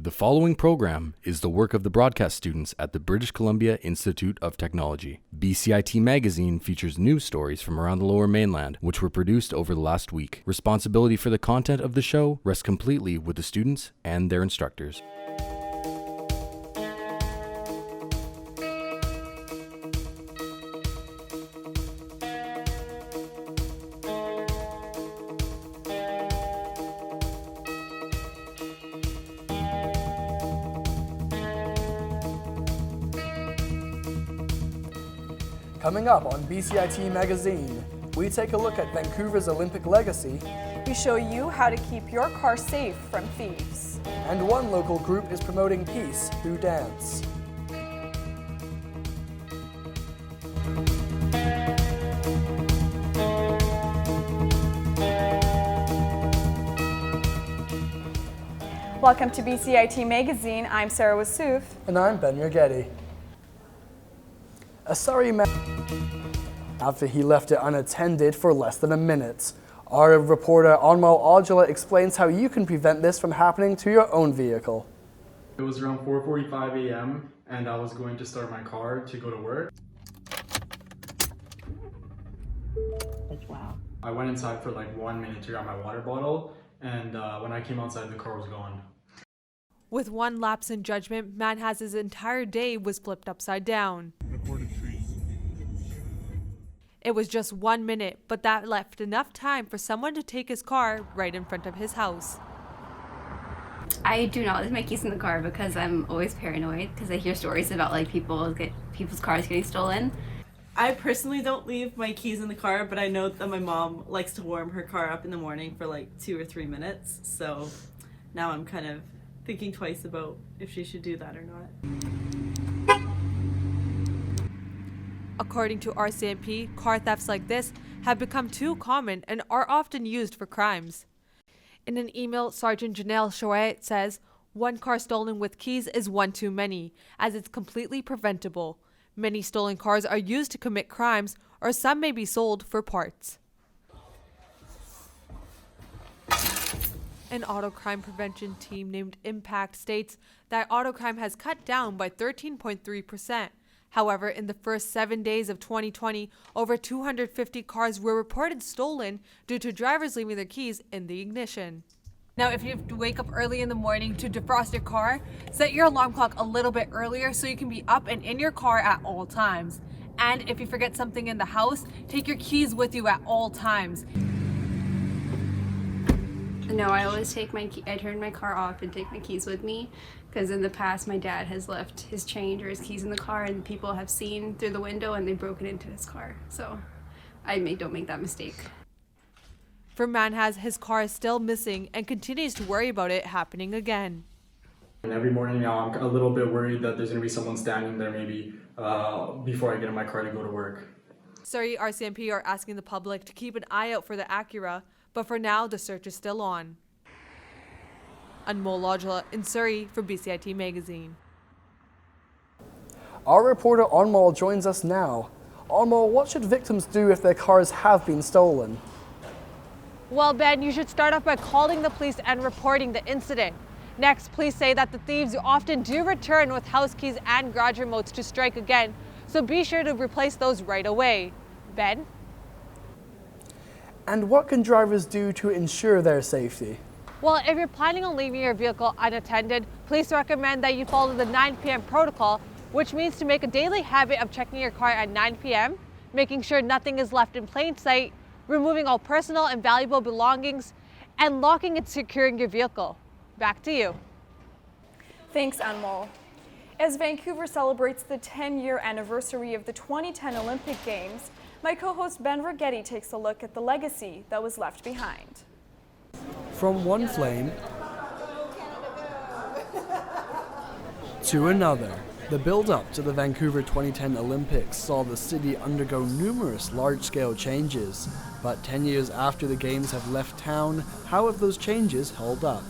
The following program is the work of the broadcast students at the British Columbia Institute of Technology. Bcit Magazine features news stories from around the Lower Mainland, which were produced over the last week. Responsibility for the content of the show rests completely with the students and their instructors. Coming up on Bcit Magazine, we take a look at Vancouver's Olympic legacy. We show you how to keep your car safe from thieves. And one local group is promoting peace through dance. Welcome to Bcit Magazine. I'm SARA WASOUF. And I'm Ben Righetti. A sorry man after he left it unattended for less than a minute. Our reporter Anmol Aujala explains how you can prevent this from happening to your own vehicle. It was around 4:45 a.m. and I was going to start my car to go to work. Wow. I went inside for like 1 minute to grab my water bottle, and when I came outside, the car was gone. With one lapse in judgment, man has his entire day was flipped upside down. It was just 1 minute, but that left enough time for someone to take his car right in front of his house. I do not leave my keys in the car because I'm always paranoid because I hear stories about like people's cars getting stolen. I personally don't leave my keys in the car, but I know that my mom likes to warm her car up in the morning for like 2 or 3 minutes. So now I'm kind of thinking twice about if she should do that or not. According to RCMP, car thefts like this have become too common and are often used for crimes. In an email, Sergeant Janelle Chouet says, "One car stolen with keys is one too many, as it's completely preventable. Many stolen cars are used to commit crimes, or some may be sold for parts." An auto crime prevention team named Impact states that auto crime has cut down by 13.3%. However, in the first 7 days of 2020, over 250 cars were reported stolen due to drivers leaving their keys in the ignition. Now, if you have to wake up early in the morning to defrost your car, set your alarm clock a little bit earlier so you can be up and in your car at all times. And if you forget something in the house, take your keys with you at all times. No, I always I turn my car off and take my keys with me because in the past my dad has left his change or his keys in the car and people have seen through the window and they've broken into his car. So don't make that mistake. For Manhas, his car is still missing and continues to worry about it happening again. And every morning now I'm a little bit worried that there's going to be someone standing there maybe before I get in my car to go to work. Surrey RCMP are asking the public to keep an eye out for the Acura, but for now the search is still on. Anmol Aujala in Surrey for Bcit Magazine. Our reporter Anmol joins us now. Anmol, what should victims do if their cars have been stolen? Well, Ben, you should start off by calling the police and reporting the incident. Next, police say that the thieves often do return with house keys and garage remotes to strike again, so be sure to replace those right away. Ben? And what can drivers do to ensure their safety? Well, if you're planning on leaving your vehicle unattended, police recommend that you follow the 9 p.m. protocol, which means to make a daily habit of checking your car at 9 p.m., making sure nothing is left in plain sight, removing all personal and valuable belongings, and locking and securing your vehicle. Back to you. Thanks, Anmol. As Vancouver celebrates the 10-year anniversary of the 2010 Olympic Games, my co-host Ben Righetti takes a look at the legacy that was left behind. From one flame to another, the build-up to the Vancouver 2010 Olympics saw the city undergo numerous large-scale changes. But 10 years after the Games have left town, how have those changes held up?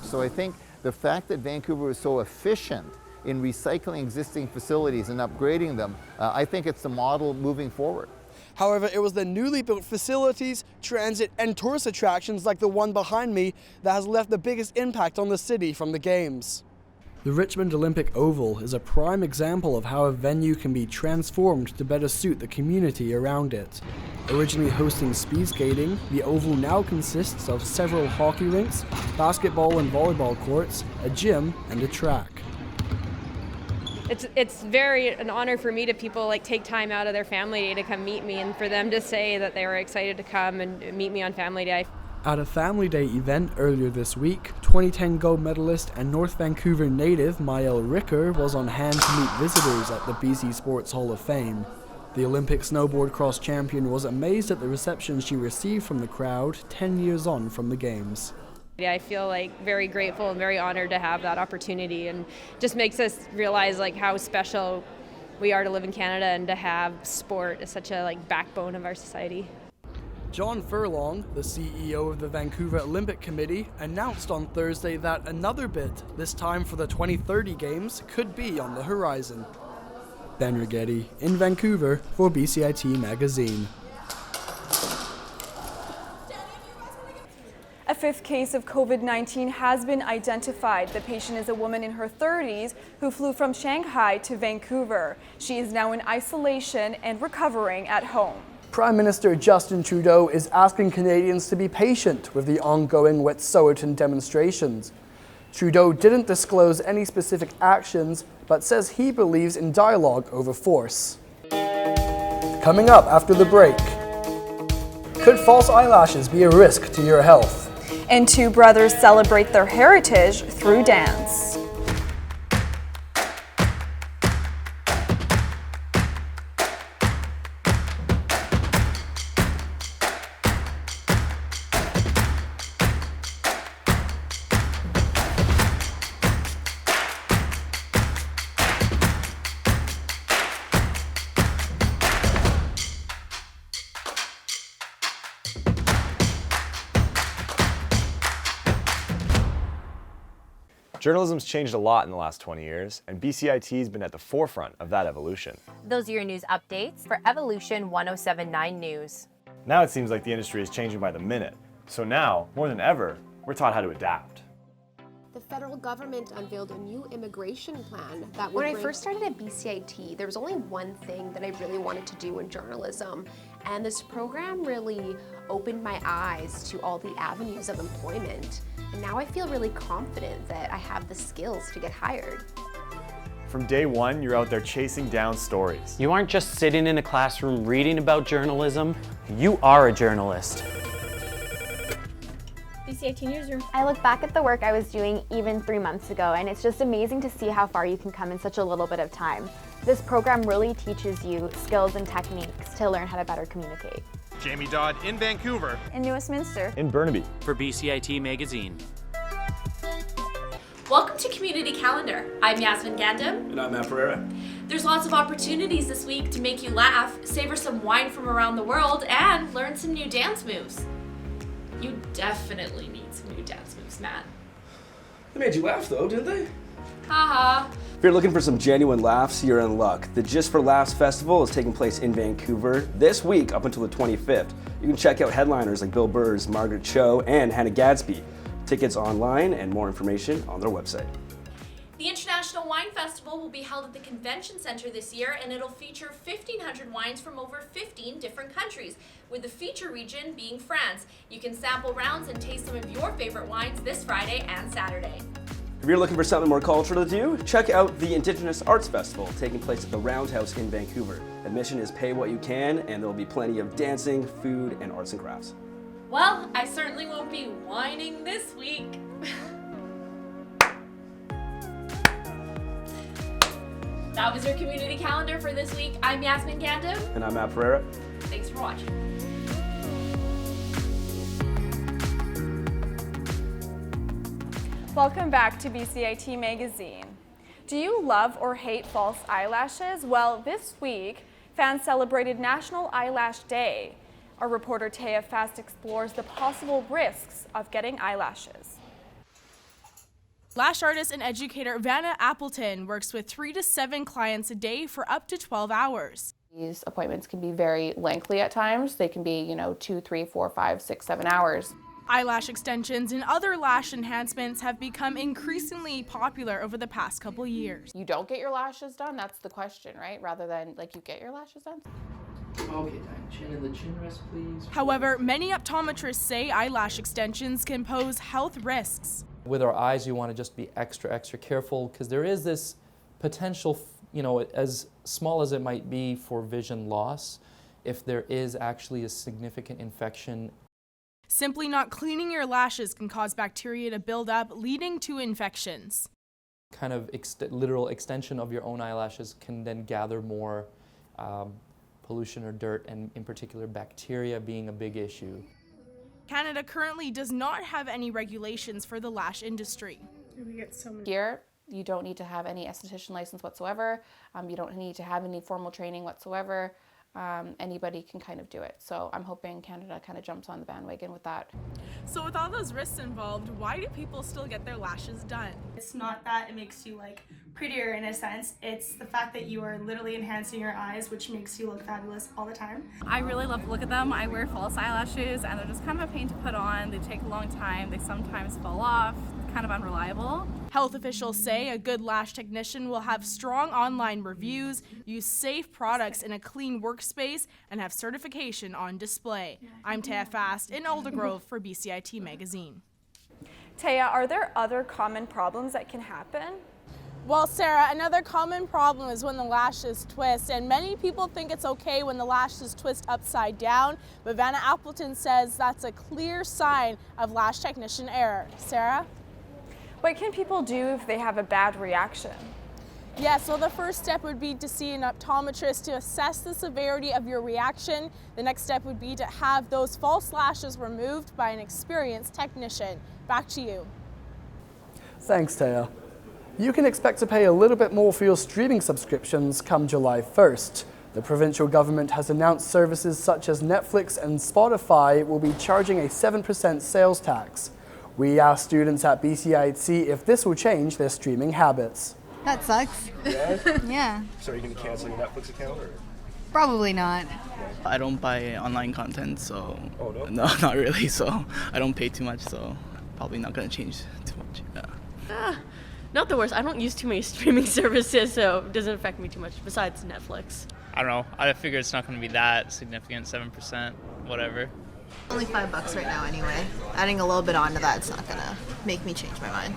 So I think the fact that Vancouver was so efficient in recycling existing facilities and upgrading them, I think it's the model moving forward. However, it was the newly built facilities, transit, and tourist attractions like the one behind me that has left the biggest impact on the city from the Games. The Richmond Olympic Oval is a prime example of how a venue can be transformed to better suit the community around it. Originally hosting speed skating, the Oval now consists of several hockey rinks, basketball and volleyball courts, a gym, and a track. It's very an honor for me to people take time out of their family day to come meet me, and for them to say that they were excited to come and meet me on family day. At a Family Day event earlier this week, 2010 gold medalist and North Vancouver native Maëlle Ricker was on hand to meet visitors at the BC Sports Hall of Fame. The Olympic snowboard cross champion was amazed at the reception she received from the crowd 10 years on from the Games. I feel very grateful and very honored to have that opportunity, and just makes us realize how special we are to live in Canada and to have sport as such a backbone of our society. John Furlong, the CEO of the Vancouver Olympic Committee, announced on Thursday that another bid, this time for the 2030 Games, could be on the horizon. Ben Righetti in Vancouver for Bcit Magazine. A fifth case of COVID-19 has been identified. The patient is a woman in her 30s who flew from Shanghai to Vancouver. She is now in isolation and recovering at home. Prime Minister Justin Trudeau is asking Canadians to be patient with the ongoing Wet'suwet'en demonstrations. Trudeau didn't disclose any specific actions, but says he believes in dialogue over force. Coming up after the break, could false eyelashes be a risk to your health? And two brothers celebrate their heritage through dance. Journalism's changed a lot in the last 20 years, and BCIT's been at the forefront of that evolution. Those are your news updates for Evolution 1079 News. Now it seems like the industry is changing by the minute, so now, more than ever, we're taught how to adapt. The federal government unveiled a new immigration plan that would When I first started at BCIT, there was only one thing that I really wanted to do in journalism, and this program really opened my eyes to all the avenues of employment. And now I feel really confident that I have the skills to get hired. From day one, you're out there chasing down stories. You aren't just sitting in a classroom reading about journalism, you are a journalist. BCIT Newsroom. I look back at the work I was doing even 3 months ago, and it's just amazing to see how far you can come in such a little bit of time. This program really teaches you skills and techniques to learn how to better communicate. Jamie Dodd in Vancouver. In New Westminster. In Burnaby. For Bcit Magazine. Welcome to Community Calendar. I'm YASMIN GANDHAM. And I'm PEREIRA. There's lots of opportunities this week to make you laugh, savor some wine from around the world, and learn some new dance moves. You definitely need some new dance moves, Matt. They made you laugh though, didn't they? Haha. If you're looking for some genuine laughs, you're in luck. The Just for Laughs Festival is taking place in Vancouver this week up until the 25th. You can check out headliners like Bill Burrs, Margaret Cho, and Hannah Gadsby. Tickets online and more information on their website. The International Wine Festival will be held at the Convention Center this year, and it'll feature 1,500 wines from over 15 different countries, with the feature region being France. You can sample rounds and taste some of your favorite wines this Friday and Saturday. If you're looking for something more cultural to do, check out the Indigenous Arts Festival taking place at the Roundhouse in Vancouver. Admission is pay what you can, and there will be plenty of dancing, food, and arts and crafts. Well, I certainly won't be whining this week. That was your community calendar for this week. I'm YASMIN GANDHAM. And I'm PEREIRA. Thanks for watching. Welcome back to Bcit Magazine. Do you love or hate false eyelashes? Well, this week, fans celebrated National Eyelash Day. Our reporter Taya Fast explores the possible risks of getting eyelashes. Lash artist and educator Vanna Appleton works with 3 to 7 clients a day for up to 12 hours. These appointments can be very lengthy at times. They can be, 2, 3, 4, 5, 6, 7 hours. Eyelash extensions and other lash enhancements have become increasingly popular over the past couple years. You don't get your lashes done, that's the question, right? Rather than like you get your lashes done. Okay, chin in the chin rest, please. However, many optometrists say eyelash extensions can pose health risks. With our eyes, you want to just be extra careful because there is this potential, as small as it might be, for vision loss if there is actually a significant infection. Simply not cleaning your lashes can cause bacteria to build up, leading to infections. Kind of literal extension of your own eyelashes can then gather more pollution or dirt, and in particular bacteria being a big issue. Canada currently does not have any regulations for the lash industry. Here, you don't need to have any esthetician license whatsoever. You don't need to have any formal training whatsoever. Anybody can kind of do it. So I'm hoping Canada kind of jumps on the bandwagon with that. So with all those risks involved, why do people still get their lashes done? It's not that it makes you like prettier in a sense, it's the fact that you are literally enhancing your eyes, which makes you look fabulous all the time. I really love to look at them. I wear false eyelashes and they're just kind of a pain to put on. They take a long time. They sometimes fall off. Kind of unreliable. Health officials say a good lash technician will have strong online reviews, use safe products in a clean workspace, and have certification on display. I'm Taya Fast in Aldergrove for Bcit Magazine. Taya, are there other common problems that can happen? Well, Sarah, another common problem is when the lashes twist, and many people think it's okay when the lashes twist upside down, but Vanna Appleton says that's a clear sign of lash technician error. Sarah? What can people do if they have a bad reaction? Yeah, so the first step would be to see an optometrist to assess the severity of your reaction. The next step would be to have those false lashes removed by an experienced technician. Back to you. Thanks, Taya. You can expect to pay a little bit more for your streaming subscriptions come July 1st. The provincial government has announced services such as Netflix and Spotify will be charging a 7% sales tax. We asked students at Bcit if this will change their streaming habits. That sucks. Yeah? Yeah. So are you going to cancel your Netflix account? Or? Probably not. I don't buy online content, so... Oh, no? No, not really, so I don't pay too much, so probably not going to change too much. Yeah. Not the worst. I don't use too many streaming services, so it doesn't affect me too much, besides Netflix. I don't know. I figure it's not going to be that significant, 7%, whatever. Only $5 right now anyway. Adding a little bit onto that, it's not gonna make me change my mind.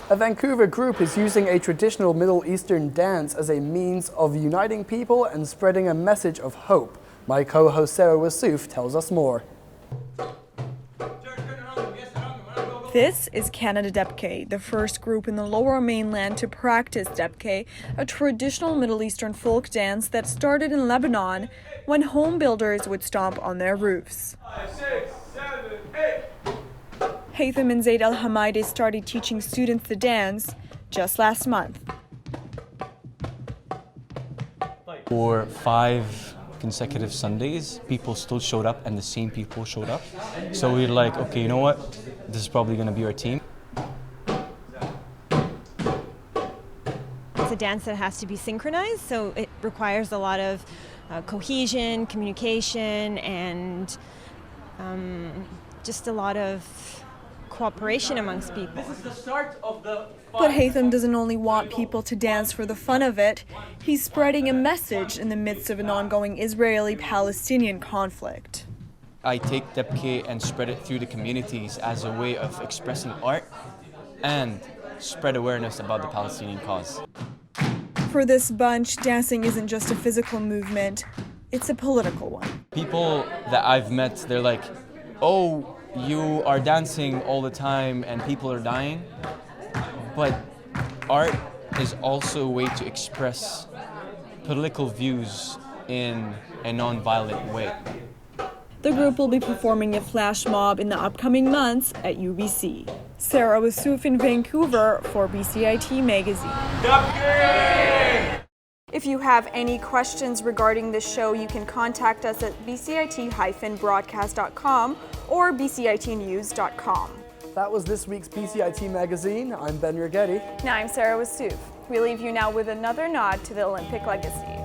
A Vancouver group is using a traditional Middle Eastern dance as a means of uniting people and spreading a message of hope. My co-host SARA WASOUF tells us more. This is Canada Debke, the first group in the Lower Mainland to practice Debke, a traditional Middle Eastern folk dance that started in Lebanon when home builders would stomp on their roofs. 5, 6, 7, 8. Haytham and Zaid Al-Hamaidi started teaching students the dance just last month. For 5 consecutive Sundays, people still showed up and the same people showed up. So we were like, okay, you know what? This is probably going to be our team. It's a dance that has to be synchronized, so it requires a lot of cohesion, communication, and just a lot of cooperation amongst people. This is the start of the But Haytham doesn't only want people to dance for the fun of it, he's spreading a message in the midst of an ongoing Israeli-Palestinian conflict. I take Debke and spread it through the communities as a way of expressing art and spread awareness about the Palestinian cause. For this bunch, dancing isn't just a physical movement, it's a political one. People that I've met, they're like, oh, you are dancing all the time and people are dying. But art is also a way to express political views in a non-violent way. The group will be performing a flash mob in the upcoming months at UBC. SARA WASOUF in Vancouver for Bcit Magazine. If you have any questions regarding this show, you can contact us at bcit-broadcast.com or bcitnews.com. That was this week's Bcit Magazine. I'm Ben Righetti. And I'm SARA WASOUF. We leave you now with another nod to the Olympic legacy.